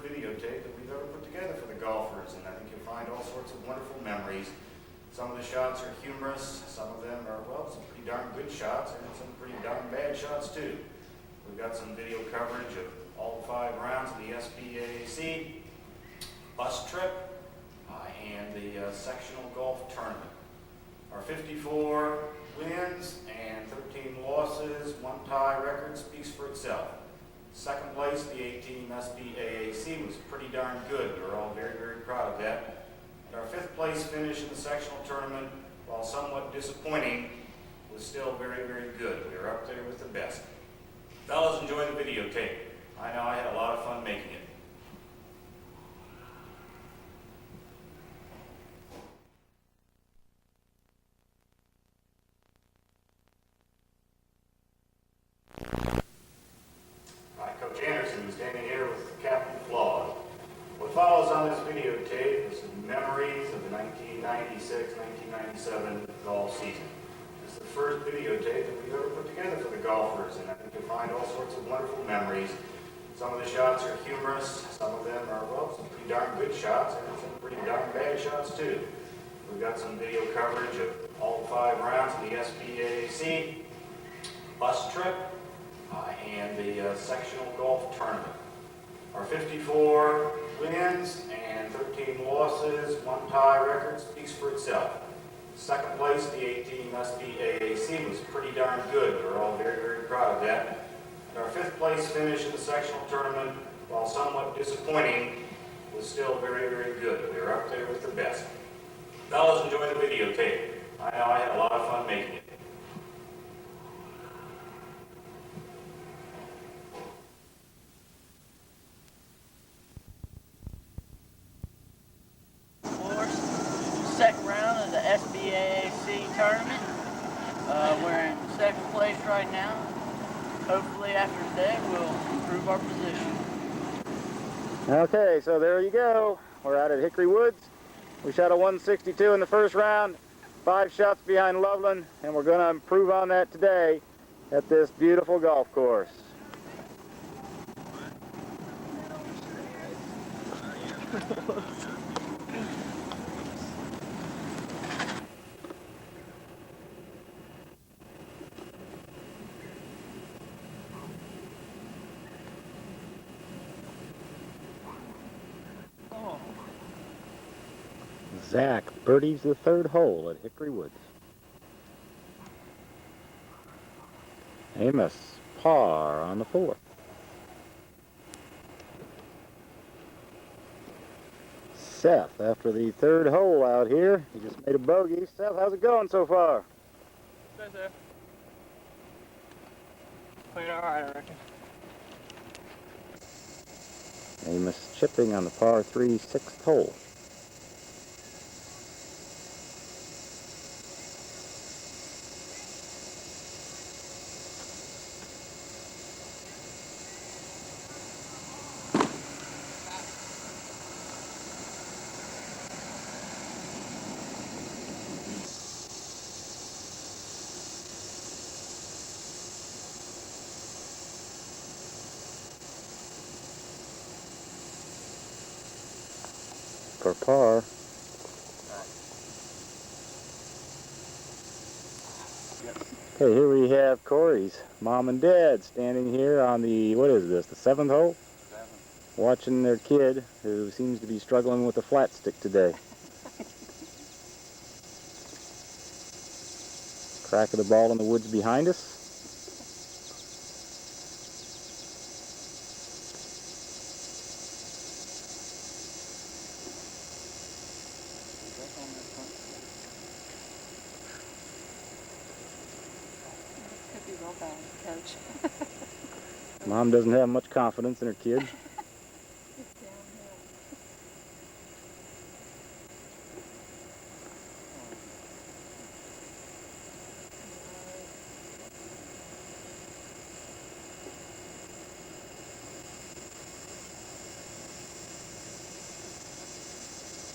videotape that we've ever put together for the golfers, and I think you'll find all sorts of wonderful memories. Some of the shots are humorous, some of them are, well, some pretty darn good shots, and some pretty darn bad shots too. We've got some video coverage of all 5 rounds of the SBAC bus trip and the sectional golf tournament. Our 54 wins and 13 losses, 1 tie record speaks for itself. Second place, the 18 SBAC, was pretty darn good. We were all very, very proud of that. And our 5th place finish in the sectional tournament, while somewhat disappointing, was still very, very good. We were up there with the best. Fellas, enjoy the videotape. I know I had a lot of fun making it. Hi, Coach Anderson, standing here with Captain Flog. What follows on this videotape is some memories of the 1996-1997 golf season. This is the first videotape that we've ever put together for the golfers, and I think you'll find all sorts of wonderful memories. Some of the shots are humorous, some of them are, well, some pretty darn good shots, and some pretty darn bad shots too. We've got some video coverage of all 5 rounds of the SBAC bus trip and the sectional golf tournament. Our 54 wins and 13 losses, 1 tie record speaks for itself. Second place, the 18 SBAC, was pretty darn good. We were all very, very proud of that. And our 5th place finish in the sectional tournament, while somewhat disappointing, was still very, very good. We were up there with the best. Fellas, enjoy the videotape. I know I had a lot of fun making it. Second round of the SBAC tournament. We're in 2nd place right now. Hopefully after today we'll improve our position. Okay, so there you go. We're out at Hickory Woods. We shot a 162 in the first round, 5 shots behind Loveland, and we're going to improve on that today at this beautiful golf course. Zach birdies the 3rd hole at Hickory Woods. Amos par on the 4th. Seth, after the 3rd hole out here, he just made a bogey. Seth, how's it going so far? Good, sir. Played all right, I reckon. Amos chipping on the par 3 6th hole. For par. Okay, here we have Corey's mom and dad standing here on the, what is this, the 7th hole? 7th. Watching their kid, who seems to be struggling with a flat stick today. Crack of the ball in the woods behind us. Coach. Mom doesn't have much confidence in her kid.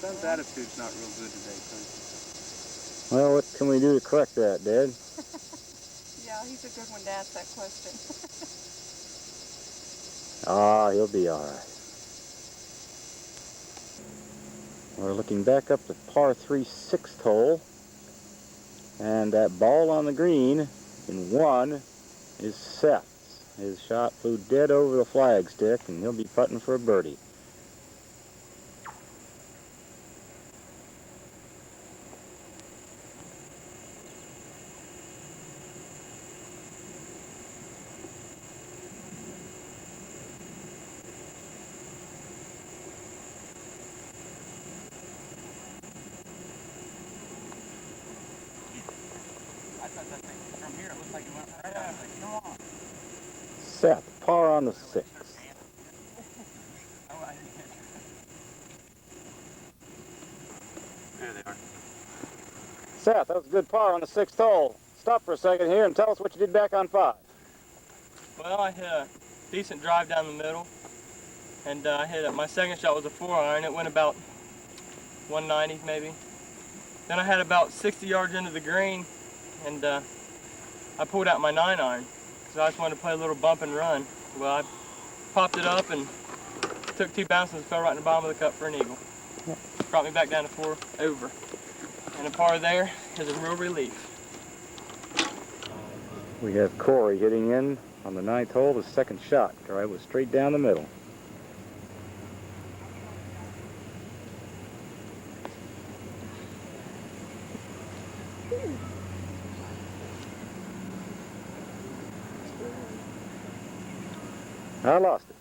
Son's attitude's not real good today, Coach. Well, what can we do to correct that, Dad? Yeah, he's a good one to ask that question. Ah, he'll be all right. We're looking back up the par 3 6th hole. And that ball on the green in 1 is Seth's. His shot flew dead over the flagstick, and he'll be putting for a birdie. From here, it looks like it went right out. Like, come on. Seth, par on the 6th. There they are. Seth, that was a good par on the 6th hole. Stop for a second here and tell us what you did back on 5. Well, I hit a decent drive down the middle, and I hit it. My second shot was a 4-iron. It went about 190 maybe. Then I had about 60 yards into the green, and I pulled out my 9-iron because I just wanted to play a little bump and run. Well, I popped it up and took 2 bounces and fell right in the bottom of the cup for an eagle. Brought me back down to 4 over. And a par there is a real relief. We have Corey hitting in on the 9th hole, his second shot. Drive was straight down the middle. I lost it.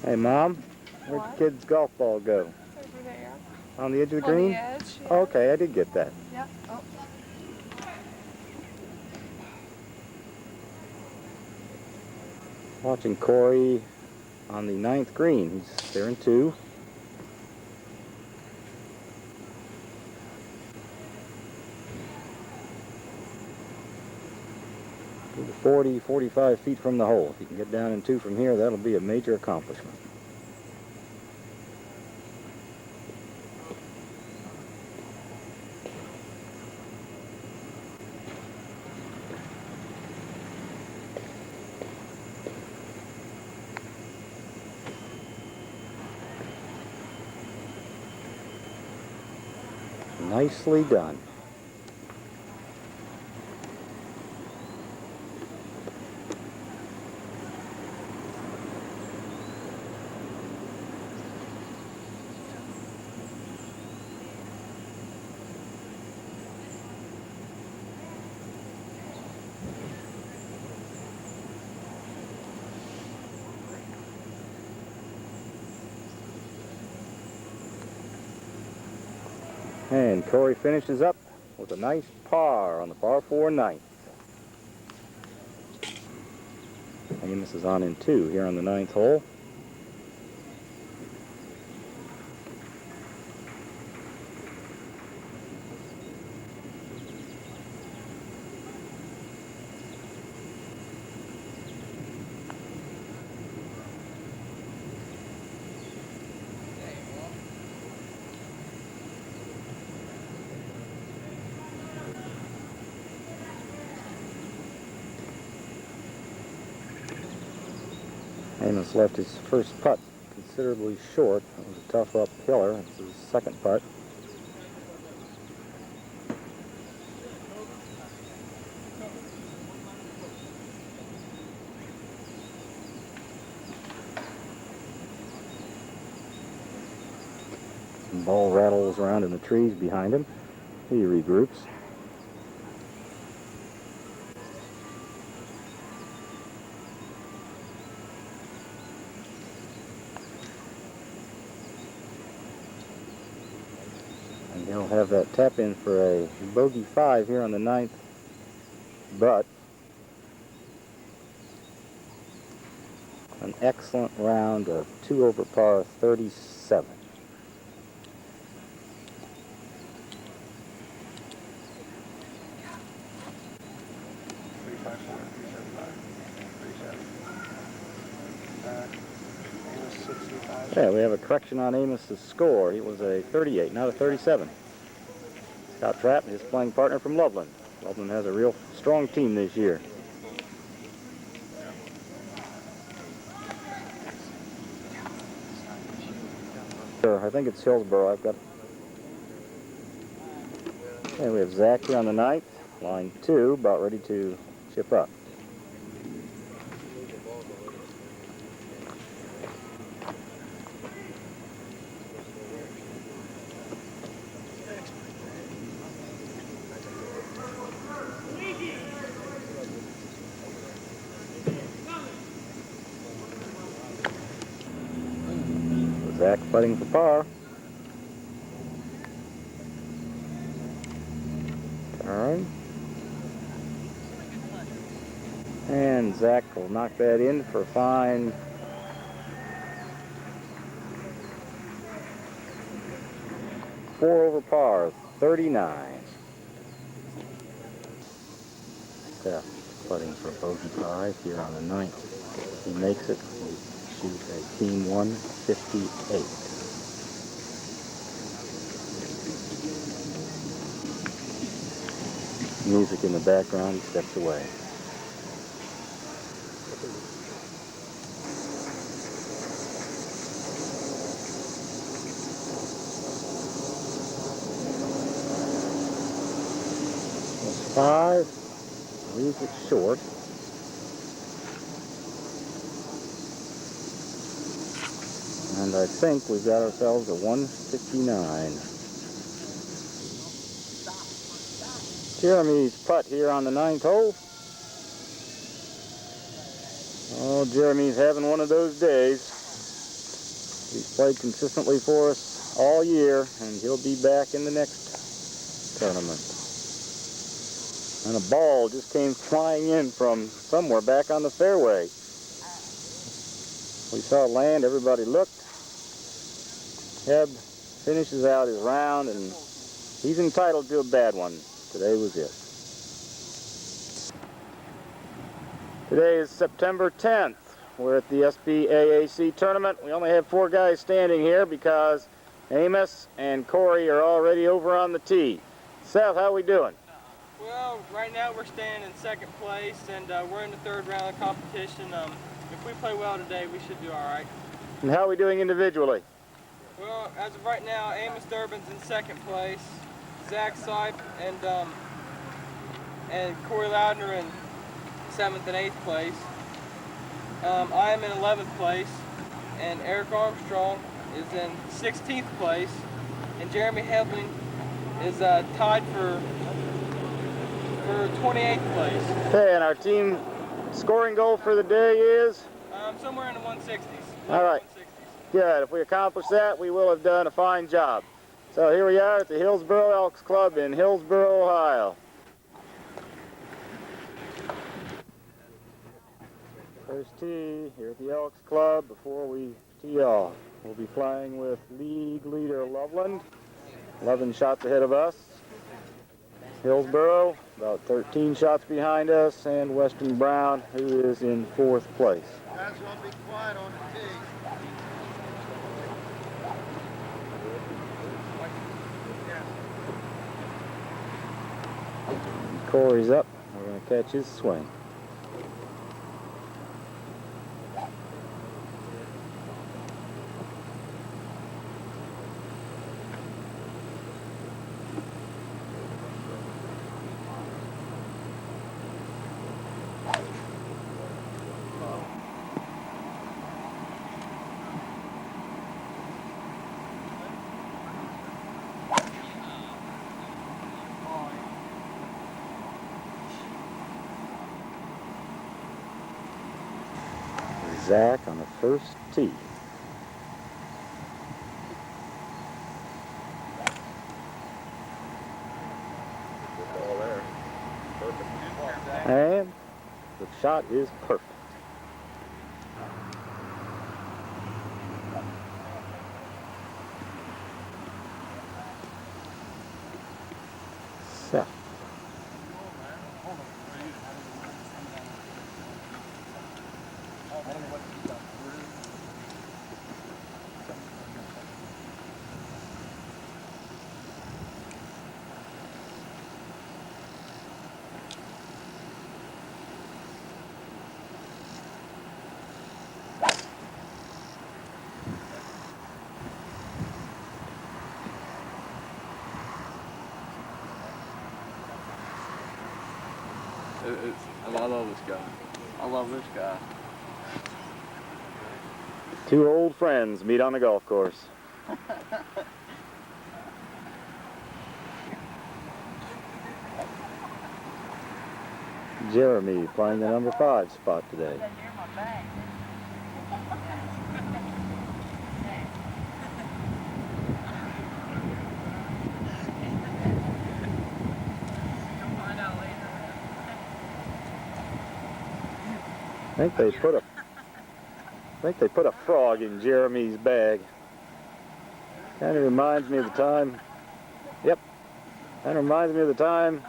Hey, Mom, where'd What? the kid's golf ball go? Over there. On the edge of the On green? the edge. Yeah. Okay, I did get that. Yep. Oh. Watching Corey on the 9th green. He's there in 2. To the 40, 45 feet from the hole. If you can get down in 2 from here, that'll be a major accomplishment. Nicely done. And Corey finishes up with a nice par on the par 4 9th. Amos is on in 2 here on the 9th hole. Amos left his first putt considerably short. It was a tough up-hiller. It's his second putt. The ball rattles around in the trees behind him. He regroups. And he'll have that tap in for a bogey 5 here on the 9th, but an excellent round of 2 over par 37. Yeah, we have a correction on Amos's score. He was a 38, not a 37. Scott Trapp, his playing partner from Loveland. Loveland has a real strong team this year. think it's Hillsboro. I've got. And we have Zach here on the 9th, line 2, about ready to chip up. Zach putting for par. Turn. And Zach will knock that in for a fine 4 over par, 39. Steph putting for bogey 5 here on the 9th. He makes it. He shoots a team 158. Music in the background, he steps away. That's 5, leaves it short. And I think we've got ourselves a 159. Jeremy's putt here on the 9th hole. Oh, Jeremy's having one of those days. He's played consistently for us all year, and he'll be back in the next tournament. And a ball just came flying in from somewhere back on the fairway. We saw it land, everybody looked. Heb finishes out his round, and he's entitled to a bad one. Today was it. Today is September 10th. We're at the SBAAC tournament. We only have 4 guys standing here because Amos and Corey are already over on the tee. Seth, how we doing? Well, right now we're staying in 2nd place, and we're in the 3rd round of competition. If we play well today, we should do all right. And how are we doing individually? Well, as of right now, Amos Durbin's in 2nd place, Zach Sipe and Corey Loudner in 7th and 8th place. I am in 11th place, and Eric Armstrong is in 16th place, and Jeremy Hebling is tied for 28th place. Okay, and our team scoring goal for the day is? Somewhere in the 160s. All right. 160s. Good. If we accomplish that, we will have done a fine job. So here we are at the Hillsboro Elks Club in Hillsboro, Ohio. First tee here at the Elks Club before we tee off. We'll be flying with league leader Loveland, 11 shots ahead of us. Hillsboro, about 13 shots behind us, and Western Brown, who is in 4th place. Guys, you want to be quiet on the tee. Corey's up. We're going to catch his swing. Zach on the first tee. And the shot is perfect. Seth. I love this guy. I love this guy. Two old friends meet on the golf course. Jeremy playing the number 5 spot today. I think they put a frog in Jeremy's bag. Kind of reminds me of the time. Yep. Kind of reminds me of the time.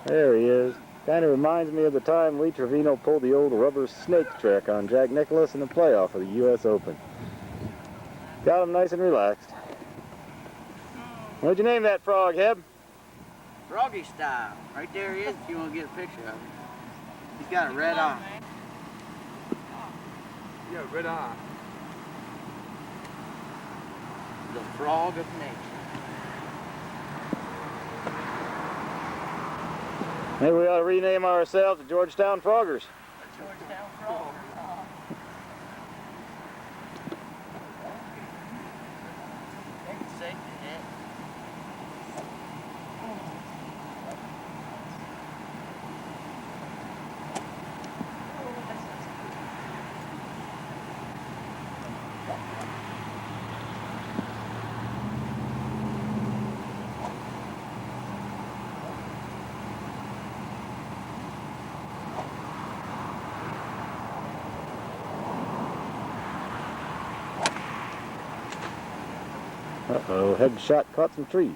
There he is. Kind of reminds me of the time Lee Trevino pulled the old rubber snake trick on Jack Nicklaus in the playoff of the U.S. Open. Got him nice and relaxed. What'd you name that frog, Heb? Froggy style. Right there he is if you want to get a picture of him. He's got a red eye. Yeah, red eye. The frog of nature. Maybe we ought to rename ourselves the Georgetown Floggers. Georgetown Frog. Maybe safety net. Uh-oh, head shot caught some trees.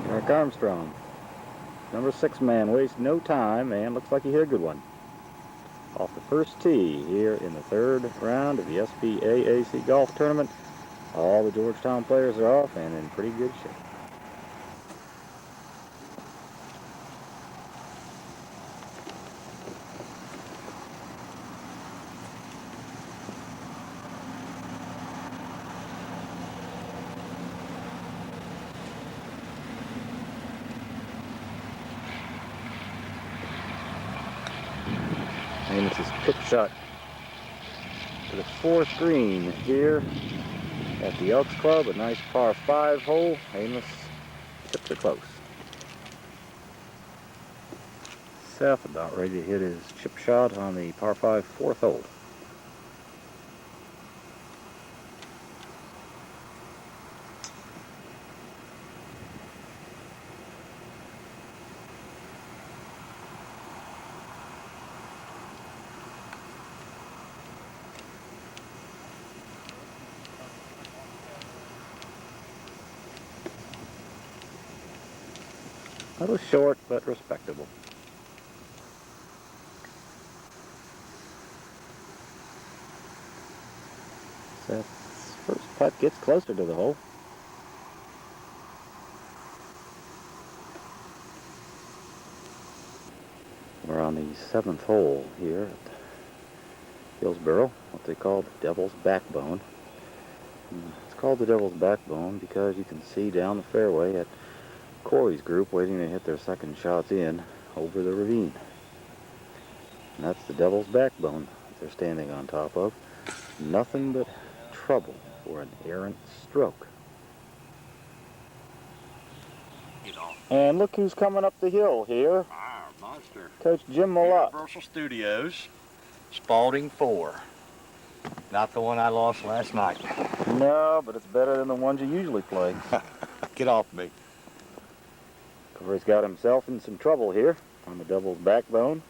Eric Armstrong, number 6 man, wastes no time and looks like he hit a good one. Off the first tee here in the 3rd round of the SBAAC golf tournament. All the Georgetown players are off and in pretty good shape. And this is pitch shot to the 4th green here at the Elks Club. A nice par 5 hole. Amos chips are close. Seth about ready to hit his chip shot on the par 5 4th hole. A little short, but respectable. Seth's first putt gets closer to the hole. We're on the 7th hole here at Hillsborough, what they call the Devil's Backbone. It's called the Devil's Backbone because you can see down the fairway at Corey's group waiting to hit their second shots in over the ravine. And that's the Devil's Backbone that they're standing on top of. Nothing but trouble for an errant stroke. And look who's coming up the hill here. Ah, monster. Coach Jim Malott. Universal Studios, Spalding 4. Not the one I lost last night. No, but it's better than the ones you usually play. Get off me. Corey's got himself in some trouble here on the Devil's Backbone.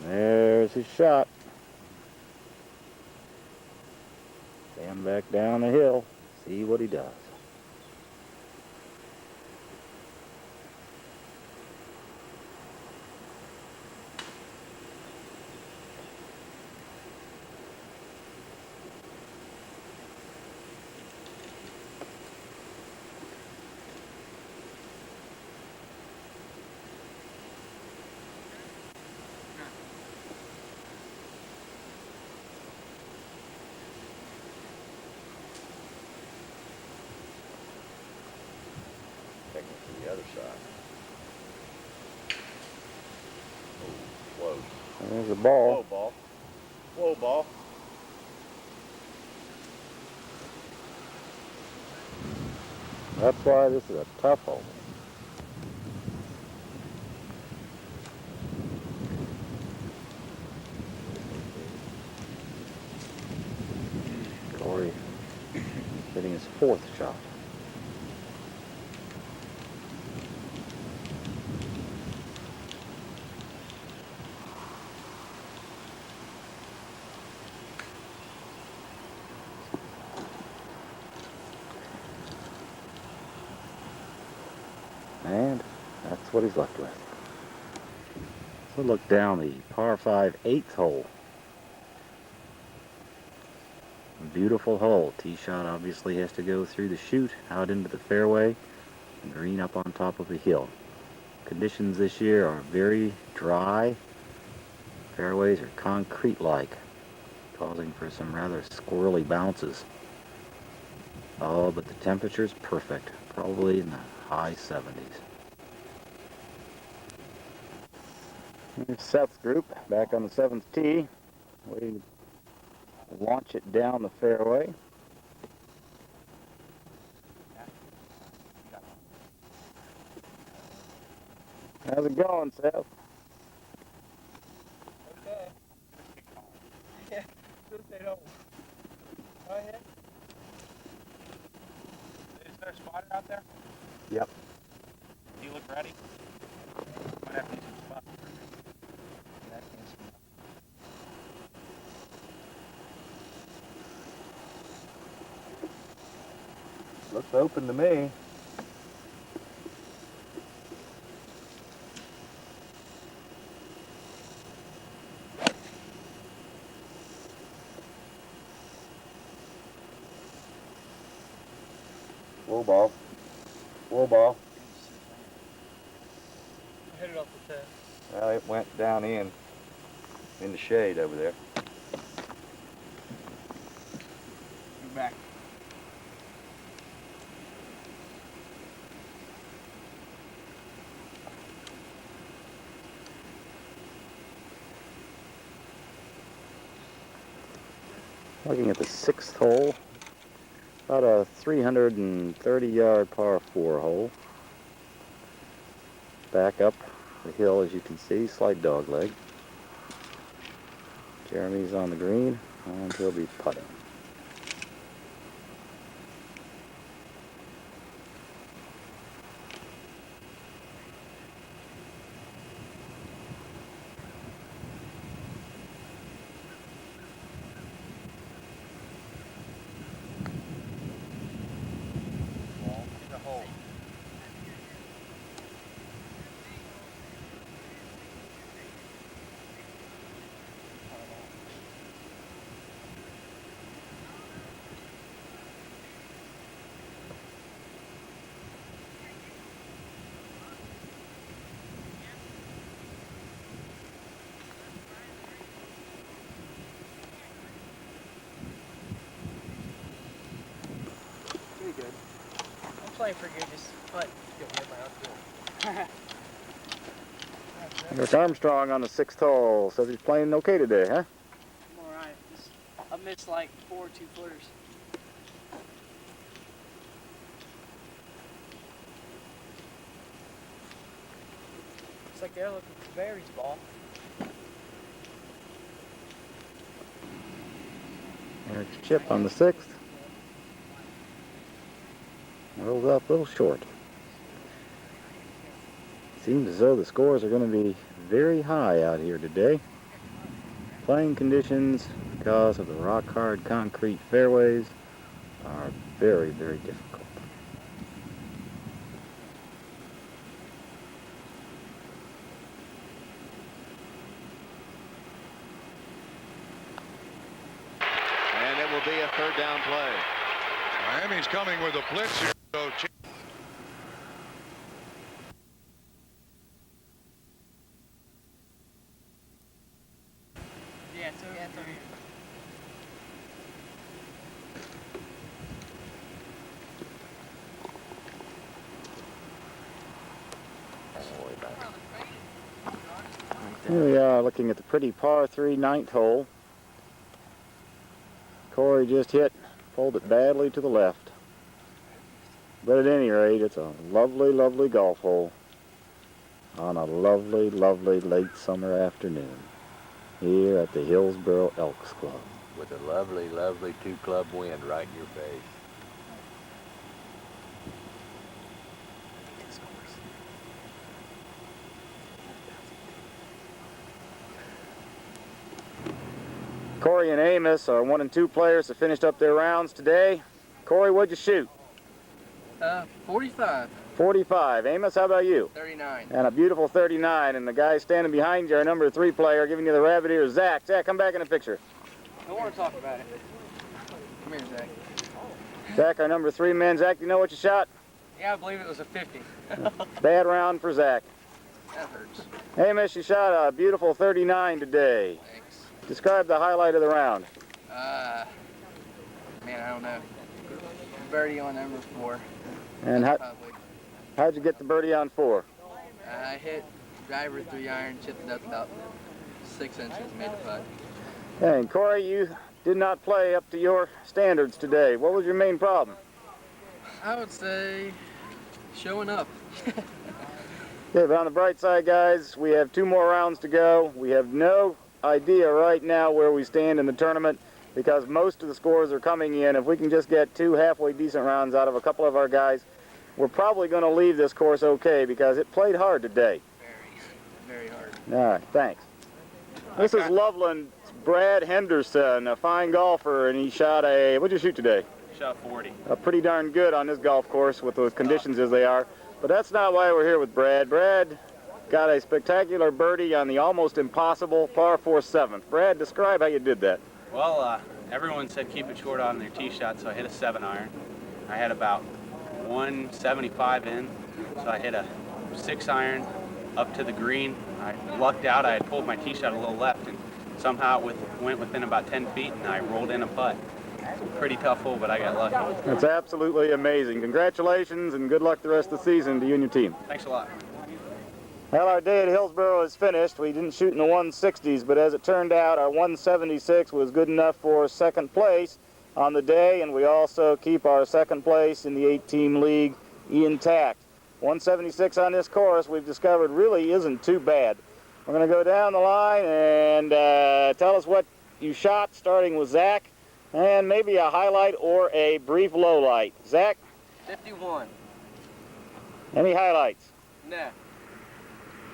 There's his shot. Stand back down the hill, see what he does. There's the ball. Whoa, ball. Whoa, ball. That's why this is a tough hole. Corey hitting his 4th shot. And that's what he's left with. So look down the par 5 8th hole. Beautiful hole. Tee shot obviously has to go through the chute out into the fairway and green up on top of a hill. Conditions this year are very dry. Fairways are concrete-like, causing for some rather squirrely bounces. Oh, but the temperature's perfect, probably in the high 70s. Here's Seth's group back on the 7th tee, waiting to launch it down the fairway. How's it going, Seth? Okay. Yeah, just stay home. Go ahead. Is there a spotter out there? Yep. Do you look ready? Might have to use some spots. That can't see. Looks open to me. Whoa ball. Whoa ball. I hit it off the tip. Well, it went down in the shade over there. Move back. Looking at the 6th hole, about a 330-yard par 4 hole. Back up the hill, as you can see, slight dog leg. Jeremy's on the green, and he'll be putting. Ball in the hole. Pretty good. I'm playing for good, just but Rick Armstrong on the 6th hole says he's playing okay today, huh? I'm alright. I missed like 4 2-footers. Looks like they're looking for berries, ball. There's Chip on the 6th. Rolls up a little short. Seems as though the scores are going to be very high out here today. Playing conditions, because of the rock-hard concrete fairways, are very, very difficult. And it will be a 3rd down play. Miami's coming with a blitz here, so Yeah, it's over here. All the way back. Right Here we are looking at the pretty par 3 ninth hole. Corey just pulled it badly to the left. But at any rate, it's a lovely, lovely golf hole on a lovely, lovely late summer afternoon here at the Hillsboro Elks Club. With a lovely, lovely 2-club wind right in your face. Corey and Amos are 1 and 2 players that finished up their rounds today. Corey, what'd you shoot? 45. 45. Amos, how about you? 39. And a beautiful 39. And the guy standing behind you, our number 3 player, giving you the rabbit ear, Zach. Zach, come back in the picture. I want to talk about it. Come here, Zach. Zach, our number 3 man. Zach, do you know what you shot? Yeah, I believe it was a 50. Bad round for Zach. That hurts. Amos, you shot a beautiful 39 today. Thanks. Describe the highlight of the round. Man, I don't know. Birdie on number 4. And Probably. how'd you get the birdie on 4? I hit driver 3-iron, chipped it up about 6 inches, made the putt. And Corey, you did not play up to your standards today. What was your main problem? I would say showing up. Okay, but on the bright side, guys, we have 2 more rounds to go. We have no idea right now where we stand in the tournament because most of the scores are coming in. If we can just get 2 halfway decent rounds out of a couple of our guys, we're probably going to leave this course okay because it played hard today. Very hard. All right, thanks. This is Loveland's Brad Henderson, a fine golfer, and he shot what'd you shoot today? Shot 40. Pretty darn good on this golf course with the conditions as they are. But that's not why we're here with Brad. Brad got a spectacular birdie on the almost impossible par 4 7th. Brad, describe how you did that. Well, everyone said keep it short on their tee shot, so I hit a 7-iron. I had about 175 in, so I hit a 6-iron up to the green. I lucked out. I had pulled my tee shot a little left, and somehow it went within about 10 feet, and I rolled in a putt. It's a pretty tough hole, but I got lucky. That's absolutely amazing. Congratulations, and good luck the rest of the season to you and your team. Thanks a lot. Well, our day at Hillsboro is finished. We didn't shoot in the 160s, but as it turned out, our 176 was good enough for 2nd place on the day, and we also keep our 2nd place in the 8-team league intact. 176 on this course, we've discovered, really isn't too bad. We're going to go down the line and tell us what you shot, starting with Zach, and maybe a highlight or a brief lowlight. Zach? 51. Any highlights? No.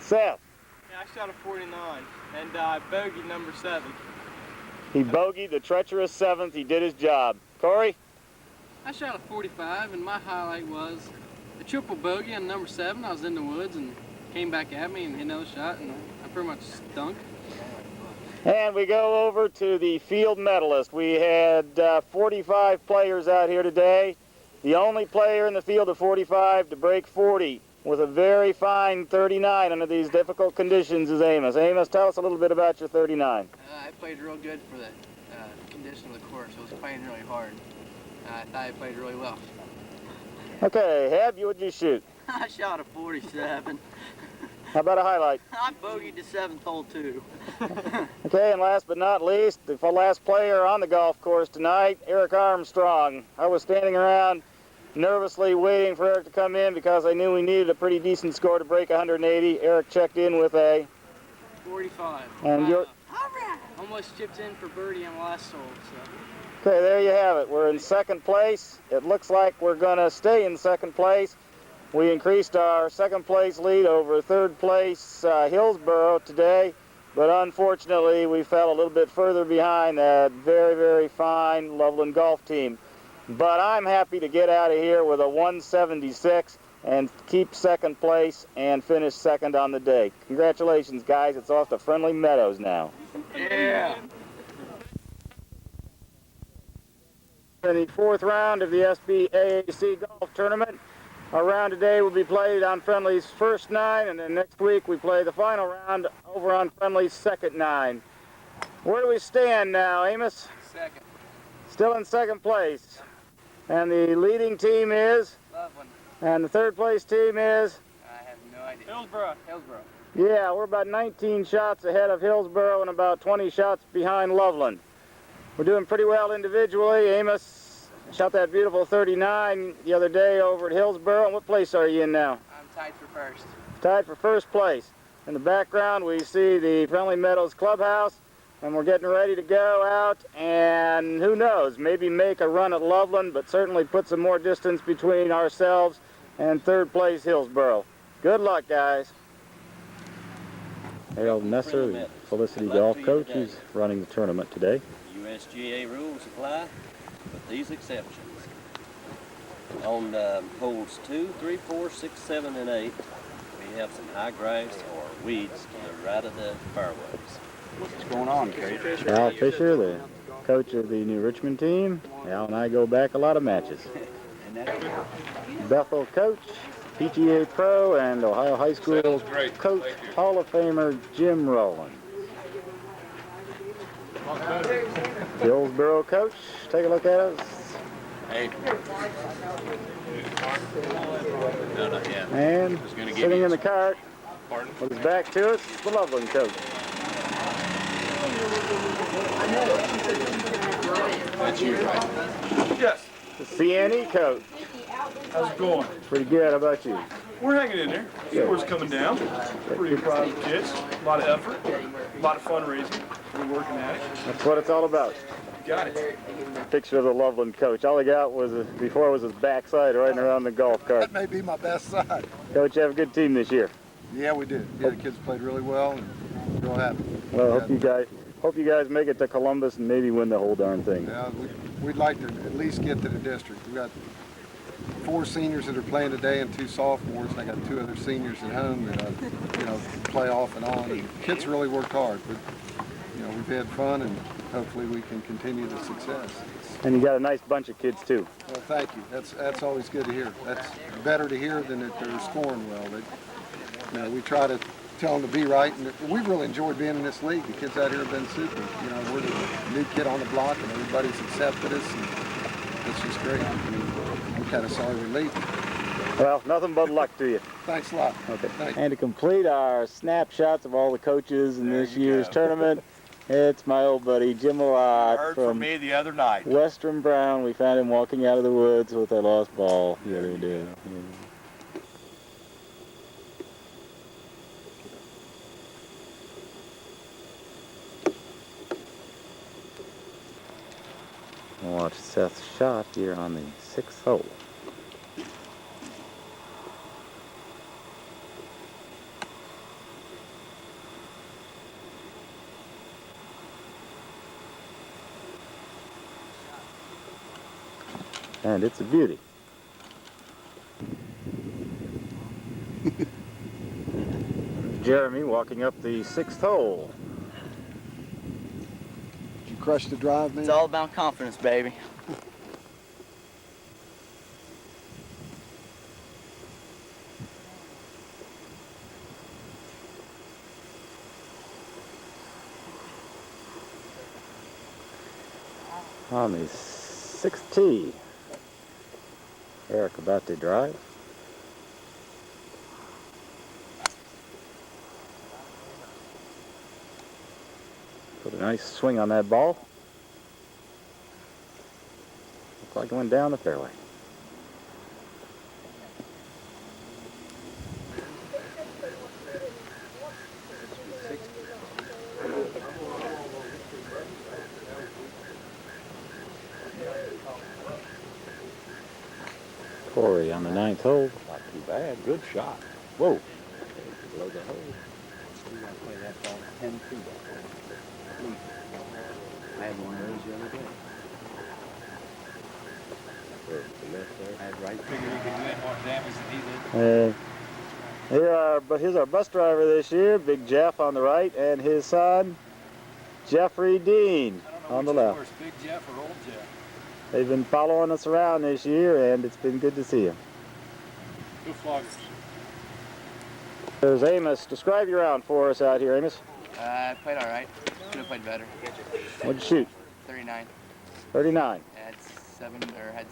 Seth? Yeah, I shot a 49, and I bogeyed number 7. He bogeyed the treacherous 7th. He did his job. Corey? I shot a 45, and my highlight was a triple bogey on number 7. I was in the woods and came back at me and hit another shot, and I pretty much stunk. And we go over to the field medalist. We had 45 players out here today. The only player in the field of 45 to break 40 with a very fine 39 under these difficult conditions is Amos. Amos, tell us a little bit about your 39. I played real good for the condition of the course. I was playing really hard. I thought I played really well. Okay, Heb, what'd you shoot? I shot a 47. How about a highlight? I bogeyed the 7th hole too. Okay, and last but not least, the last player on the golf course tonight, Eric Armstrong. I was standing around nervously waiting for Eric to come in because I knew we needed a pretty decent score to break 180. Eric checked in with a 45. And you're almost chipped in for birdie on the last hole. So. Okay, there you have it. We're in 2nd place. It looks like we're going to stay in 2nd place. We increased our 2nd place lead over 3rd place Hillsboro today, but unfortunately we fell a little bit further behind that very, very fine Loveland golf team. But I'm happy to get out of here with a 176 and keep 2nd place and finish 2nd on the day. Congratulations, guys. It's off to Friendly Meadows now. Yeah. In the 4th round of the SBAAC golf tournament, our round today will be played on Friendly's first 9, and then next week we play the final round over on Friendly's second 9. Where do we stand now, Amos? 2nd. Still in 2nd place. And the leading team is? Loveland. And the 3rd place team is? I have no idea. Hillsboro. Hillsboro. Yeah, we're about 19 shots ahead of Hillsboro and about 20 shots behind Loveland. We're doing pretty well individually. Amos shot that beautiful 39 the other day over at Hillsboro. And what place are you in now? I'm tied for first. Tied for first place. In the background we see the Friendly Meadows Clubhouse, and we're getting ready to go out and who knows, maybe make a run at Loveland, but certainly put some more distance between ourselves and third place Hillsboro. Good luck, guys. Harold Messer, the Felicity Golf coach, who's running the tournament today. USGA rules apply with these exceptions. On holes 2, 3, 4, 6, 7, and 8, we have some high grass or weeds to the right of the fairways. What's going on, Coach? Al Fisher, the coach of the New Richmond team. Al and I go back a lot of matches. Bethel coach, PGA pro, and Ohio High School coach, Hall of Famer Jim Rowland. Hillsboro coach, take a look at us. Hey. No, not yet. And sitting in the cart, with his back to us, the Loveland coach. That's you, right? Yes. The CNE coach. How's it going? Pretty good, how about you? We're hanging in there. Score's coming down. Pretty proud of the kids. A lot of effort, a lot of fundraising. We're working at it. That's what it's all about. Got it. Picture of the Loveland coach. All he got was before was his backside riding around the golf cart. That may be my best side. Coach, you have a good team this year. Yeah, we did. Yeah, the kids played really well, and real happy. Well, hope you guys make it to Columbus and maybe win the whole darn thing. Yeah, we'd like to at least get to the district. We got 4 seniors that are playing today and 2 sophomores, and I got 2 other seniors at home that play off and on. And kids really worked hard, but we've had fun, and hopefully we can continue the success. And you got a nice bunch of kids too. Well, thank you. That's always good to hear. That's better to hear than that they're scoring well. We try to tell them to be right, and we really enjoyed being in this league. The kids out here have been super. We're the new kid on the block, and everybody's accepted us, and it's just great. I'm kind of sorry we're leaving. Well, nothing but luck to you. Thanks a lot. Okay. Thank and to complete our snapshots of all the coaches in this year's tournament, it's my old buddy Jim Malott Heard from from me the other night. Western Brown. We found him walking out of the woods with a lost ball the other day. Yeah. Watch Seth's shot here on the 6th hole. And it's a beauty. Jeremy walking up the 6th hole. Did you crush the drive, man? It's all about confidence, baby. On the 6th tee. Eric about to drive. Put a nice swing on that ball. Looked like it went down the fairway. Corey on the 9th hole. Not too bad. Good shot. Whoa. Below the hole. We got to play that ball 10 feet. I had one of those the other day. The left there. I had right. Figured he could do more damage than he did. Here's our bus driver this year, Big Jeff on the right, and his son, Jeffrey Dean, on the left. Worse, Big Jeff or Old Jeff? They've been following us around this year, and it's been good to see them. Go Floggers. There's Amos. Describe your round for us out here, Amos. I played all right. Could have played better. What'd you shoot? 39. 39. Had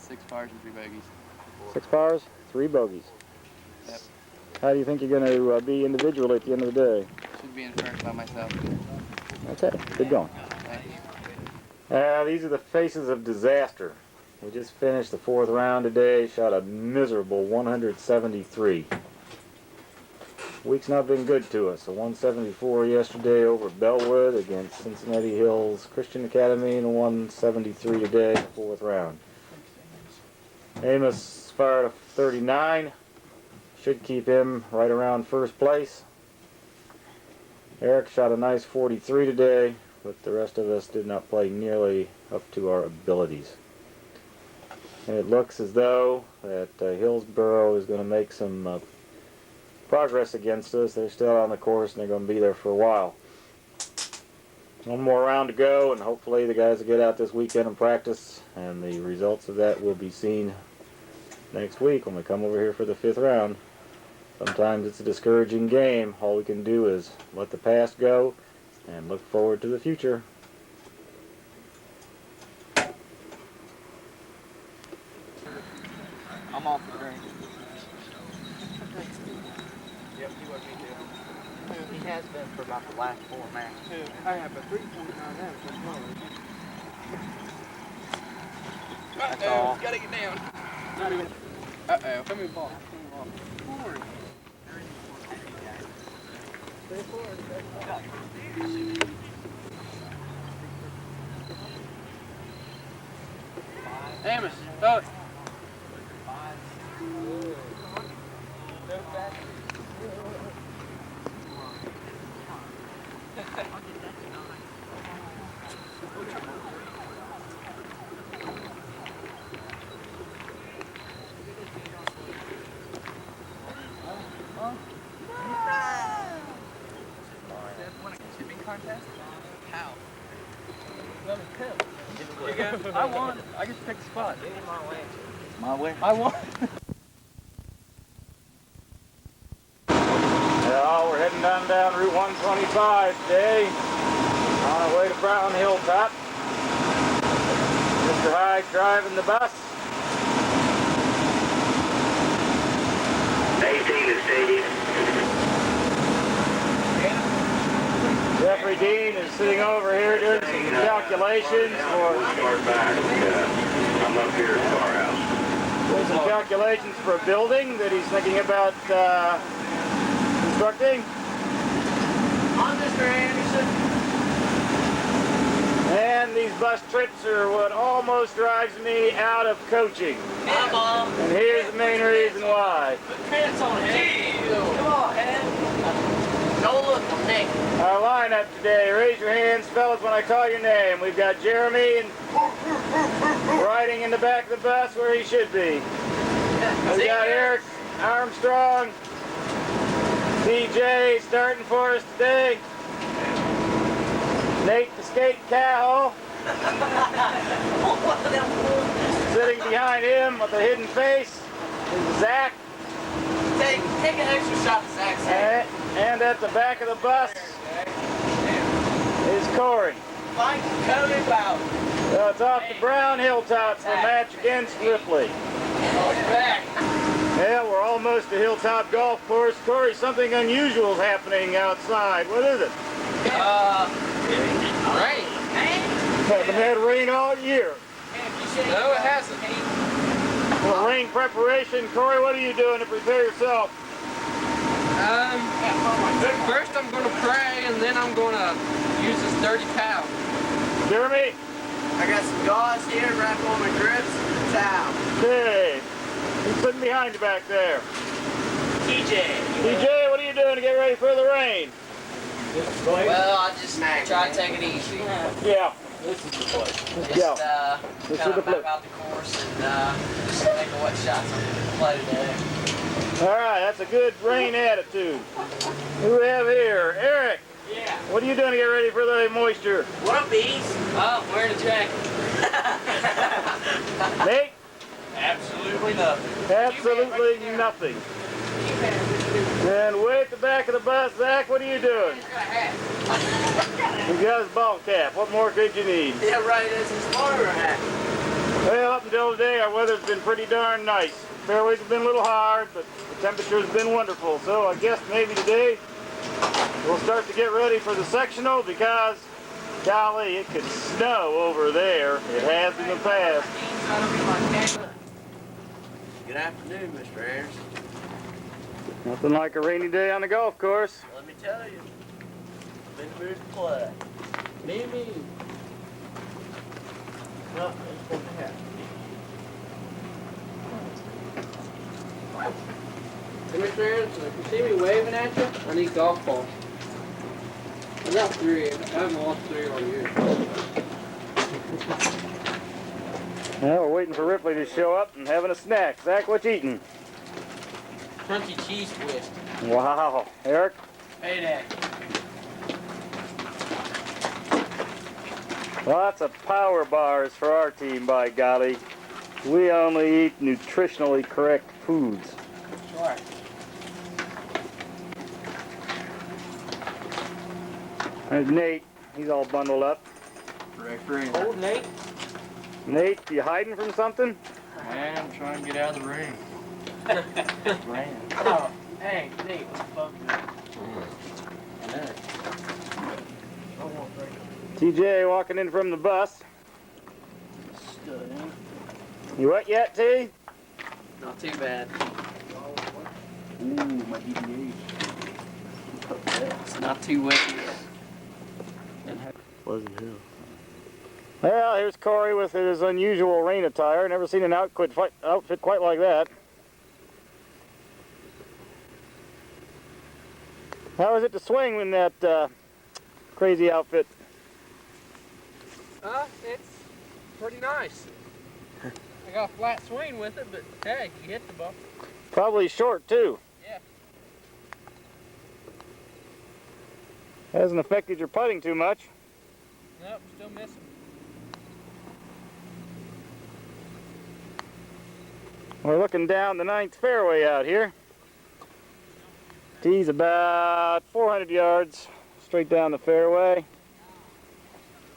6 pars and 3 bogeys. 6 pars, 3 bogeys. Yep. How do you think you're going to be individually at the end of the day? Should be in first by myself. Okay, good going. Thanks. These are the faces of disaster. We just finished the 4th round today, shot a miserable 173. Week's not been good to us. A 174 yesterday over at Bellwood against Cincinnati Hills Christian Academy, and a 173 today in the 4th round. Amos fired a 39. Should keep him right around first place. Eric shot a nice 43 today, but the rest of us did not play nearly up to our abilities. And it looks as though that Hillsborough is going to make some progress against us. They're still on the course and they're going to be there for a while. One more round to go, and hopefully the guys will get out this weekend and practice, and the results of that will be seen next week when we come over here for the 5th round. Sometimes it's a discouraging game. All we can do is let the past go and look forward to the future. I'm off the green. Yep, he was me too. He has been for about the last 4 matches. I have a 3.9 now. That's all. Gotta get down. Not even. Uh-oh, come here, ball. Amos, throw it. Contest? How? I won. I get to pick the spot. My way. I won. Yeah, we're heading down Route 125 today on our way to Brown Hilltop. Mr. Hyde driving the bus. 18 is Steve. Jeffrey Dean is sitting over here doing some calculations for I'm up here at Car House. doing some calculations for a building that he's thinking about constructing. On Mr. Anderson. And these bus trips are what almost drives me out of coaching. Hi, Mom. And here's the main reason why. Put pants on, Head. Come on, Head. Don't look, I'm Nick. Our lineup today, raise your hands, fellas, when I call your name. We've got Jeremy and riding in the back of the bus where he should be. We've got Eric Armstrong, DJ starting for us today. Nate the Skate Cahill. Sitting behind him with a hidden face is Zach. Take an extra shot, Zach. And at the back of the bus is Corey. Fight Cody Bowden. So it's off to Brown Hilltop for a match against Ripley. Oh, you're back. Yeah, we're almost to Hilltop Golf Course. Corey, something unusual is happening outside. What is it? Rain. Haven't had rain all year. No, it hasn't. Well, rain preparation. Corey, what are you doing to prepare yourself? First I'm going to pray, and then I'm going to use this dirty towel. Jeremy? I got some gauze here, wrap on my grips, and a towel. Okay. Who's sitting behind you back there? TJ. TJ, what are you doing to get ready for the rain? Well, I just try to take it easy. Yeah. This is the place. Yeah. Just kind of map out the course and just think of what shots I'm going to play today. All right, that's a good rain attitude. Who do we have here? Eric. Yeah. What are you doing to get ready for the moisture? What up, bees? Oh, wearing a jacket. Nate? Absolutely nothing. Absolutely nothing. And way at the back of the bus, Zach, what are you doing? He got his ball cap. What more could you need? Yeah, right. That's his starter hat. Well, up until today, our weather's been pretty darn nice. Fairways have been a little hard, but the temperature's been wonderful. So I guess maybe today we'll start to get ready for the sectional because, golly, it could snow over there. It has in the past. Good afternoon, Mr. Ayers. Nothing like a rainy day on the golf course. Let me tell you, I'm in the mood to play. Me. No, it's going to happen. Hey, Mr. Ayers, if you see me waving at you, I need golf balls. I got 3. I haven't lost 3 all year. Well, we're waiting for Ripley to show up and having a snack. Zach, what you eating? Crunchy cheese twist. Wow. Eric? Hey, Dad. Lots of power bars for our team, by golly. We only eat nutritionally correct foods. Sure. There's Nate. He's all bundled up. Correct ring. Old Nate? Nate, you hiding from something? Man, I'm trying to get out of the ring. Oh, hey, Nate, what's the fuck, TJ walking in from the bus. You wet yet, T? Not too bad. Ooh, my DBH. It's not too wet yet. Pleasant Hill. Well, here's Corey with his unusual rain attire. Never seen an outfit quite like that. How is it to swing in that crazy outfit? It's pretty nice. I got a flat swing with it, but hey, you hit the ball. Probably short, too. Yeah. Hasn't affected your putting too much. Nope, still missing. We're looking down the 9th fairway out here. Tee's about 400 yards straight down the fairway.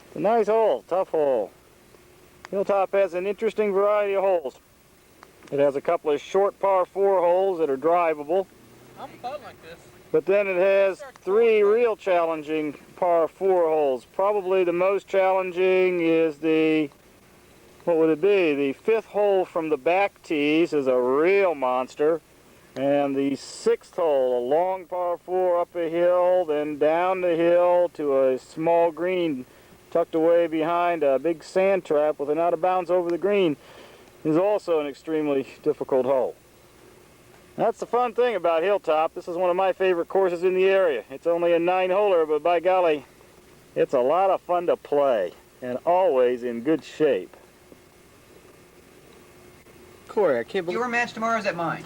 It's a nice hole, tough hole. Hilltop has an interesting variety of holes. It has a couple of short par 4 holes that are drivable, I'm putting like this. but then it has 3 real challenging par 4 holes. Probably the most challenging is the, what would it be? The 5th hole from the back tees is a real monster. And the 6th hole, a long par 4 up a hill, then down the hill to a small green tucked away behind a big sand trap with an out of bounds over the green, is also an extremely difficult hole. That's the fun thing about Hilltop. This is one of my favorite courses in the area. It's only a 9-holer, but by golly, it's a lot of fun to play, and always in good shape. Corey, I can't believe... Your match tomorrow is at mine.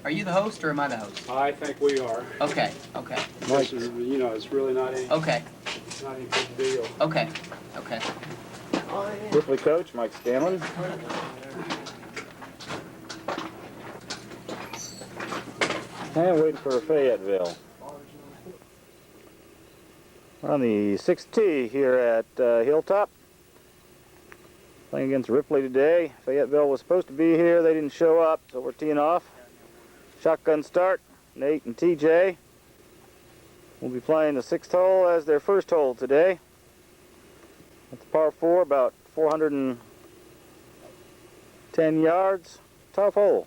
Are you the host or am I the host? I think we are. Okay. This is, you know, it's really not any, Okay. it's not any big deal. Okay. Ripley coach, Mike Scanlon. And waiting for Fayetteville. We're on the 6th tee here at Hilltop. Playing against Ripley today. Fayetteville was supposed to be here. They didn't show up, so we're teeing off. Shotgun start. Nate and TJ will be playing the 6th hole as their first hole today. It's par 4, about 410 yards. Tough hole.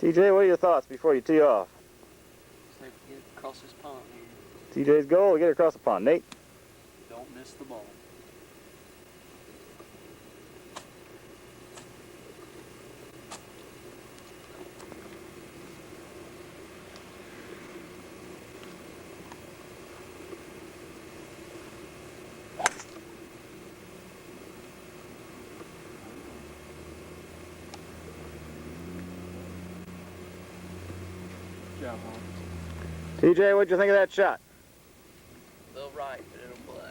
TJ, what are your thoughts before you tee off? Get across this pond here. TJ's goal to get across the pond. Nate? Don't miss the ball. Job, Hans. TJ, what'd you think of that shot? A little right, but it'll play.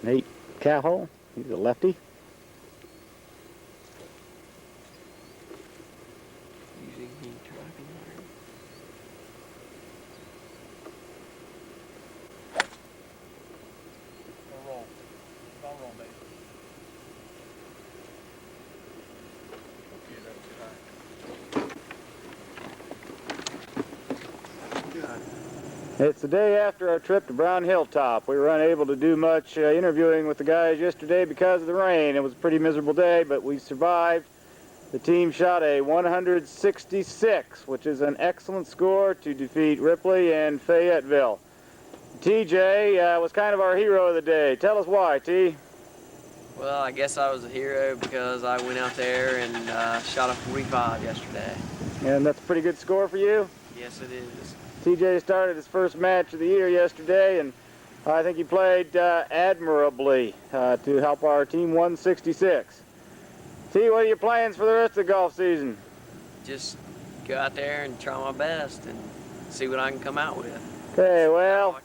Nate Cahill, he's a lefty. Using the driving iron. It's the day after our trip to Brown Hilltop. We were unable to do much interviewing with the guys yesterday because of the rain. It was a pretty miserable day, but we survived. The team shot a 166, which is an excellent score to defeat Ripley and Fayetteville. TJ was kind of our hero of the day. Tell us why, T. Well, I guess I was a hero because I went out there and shot a 45 yesterday. And that's a pretty good score for you? Yes, it is. TJ started his first match of the year yesterday, and I think he played admirably to help our team 166. T, what are your plans for the rest of the golf season? Just go out there and try my best and see what I can come out with. Okay, well,